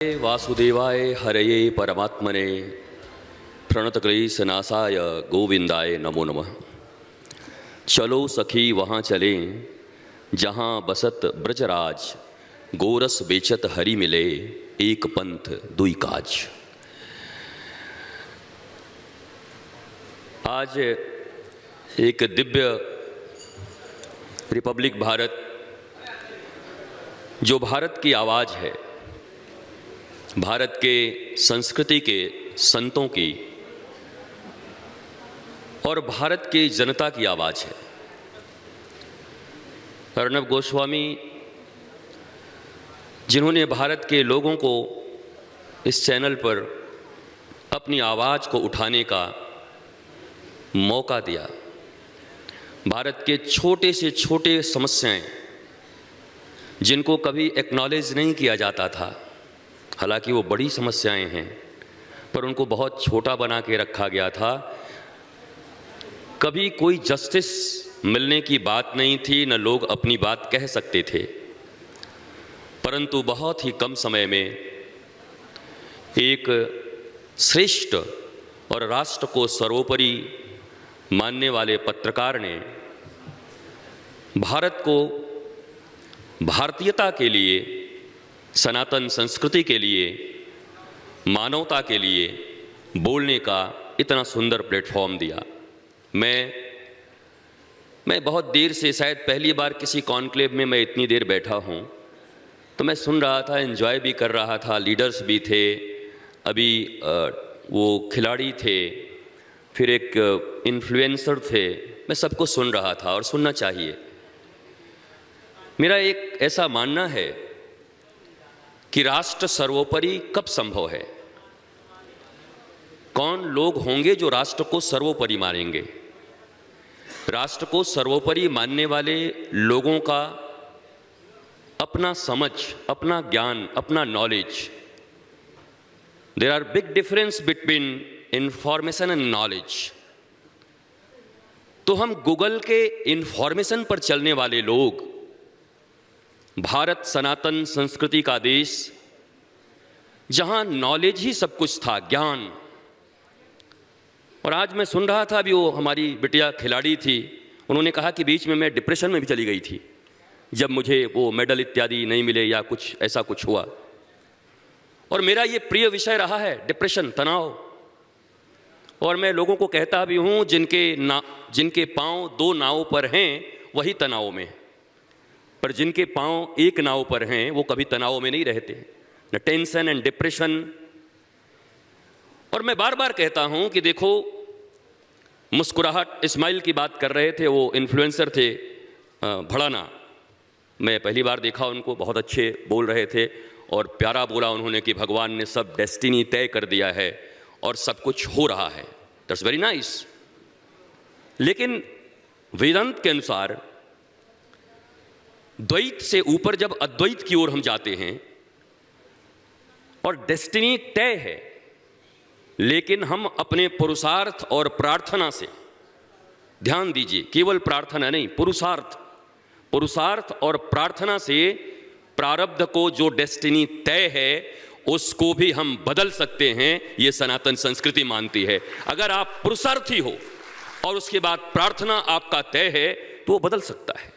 वासुदेवाय हरये परमात्मने प्रणतक्लेशनाशाय गोविंदाय नमो नमः। चलो सखी वहाँ चलें जहाँ बसत ब्रजराज, गोरस बेचत हरि मिले, एक पंथ दुई काज। आज एक दिव्य रिपब्लिक भारत, जो भारत की आवाज़ है, भारत के संस्कृति के संतों की और भारत की जनता की आवाज़ है। अर्णब गोस्वामी, जिन्होंने भारत के लोगों को इस चैनल पर अपनी आवाज़ को उठाने का मौका दिया, भारत के छोटे से छोटे समस्याएं जिनको कभी एक्नॉलेज नहीं किया जाता था, हालांकि वो बड़ी समस्याएं हैं, पर उनको बहुत छोटा बना के रखा गया था। कभी कोई जस्टिस मिलने की बात नहीं थी, न लोग अपनी बात कह सकते थे, परंतु बहुत ही कम समय में एक श्रेष्ठ और राष्ट्र को सर्वोपरि मानने वाले पत्रकार ने भारत को भारतीयता के लिए, सनातन संस्कृति के लिए, मानवता के लिए बोलने का इतना सुंदर प्लेटफॉर्म दिया। मैं बहुत देर से, शायद पहली बार किसी कॉन्क्लेव में मैं इतनी देर बैठा हूँ, तो मैं सुन रहा था, एंजॉय भी कर रहा था। लीडर्स भी थे, अभी वो खिलाड़ी थे, फिर एक इन्फ्लुएंसर थे। मैं सबको सुन रहा था और सुनना चाहिए। मेरा एक ऐसा मानना है कि राष्ट्र सर्वोपरि कब संभव है? कौन लोग होंगे जो राष्ट्र को सर्वोपरि मानेंगे? राष्ट्र को सर्वोपरि मानने वाले लोगों का अपना समझ, अपना ज्ञान, अपना knowledge. There are big difference between information and knowledge. तो हम गूगल के इंफॉर्मेशन पर चलने वाले लोग, भारत सनातन संस्कृति का देश, जहां नॉलेज ही सब कुछ था, ज्ञान। और आज मैं सुन रहा था, अभी वो हमारी बिटिया खिलाड़ी थी, उन्होंने कहा कि बीच में मैं डिप्रेशन में भी चली गई थी जब मुझे वो मेडल इत्यादि नहीं मिले या कुछ ऐसा कुछ हुआ। और मेरा ये प्रिय विषय रहा है, डिप्रेशन, तनाव। और मैं लोगों को कहता भी हूँ, जिनके पांव दो नाव पर हैं वही तनाव में, पर जिनके पांव एक नाव पर हैं वो कभी तनाव में नहीं रहते। न टेंशन एंड डिप्रेशन। और मैं बार बार कहता हूं कि देखो, मुस्कुराहट, स्माइल की बात कर रहे थे, वो इन्फ्लुएंसर थे भड़ाना। मैं पहली बार देखा उनको, बहुत अच्छे बोल रहे थे और प्यारा बोला उन्होंने कि भगवान ने सब डेस्टिनी तय कर दिया है और सब कुछ हो रहा है। That's very nice. लेकिन वेदांत के अनुसार द्वैत से ऊपर जब अद्वैत की ओर हम जाते हैं और डेस्टिनी तय है, लेकिन हम अपने पुरुषार्थ और प्रार्थना से, ध्यान दीजिए, केवल प्रार्थना नहीं, पुरुषार्थ और प्रार्थना से प्रारब्ध को जो डेस्टिनी तय है उसको भी हम बदल सकते हैं। ये सनातन संस्कृति मानती है। अगर आप पुरुषार्थी हो और उसके बाद प्रार्थना आपका तय है तो वो बदल सकता है।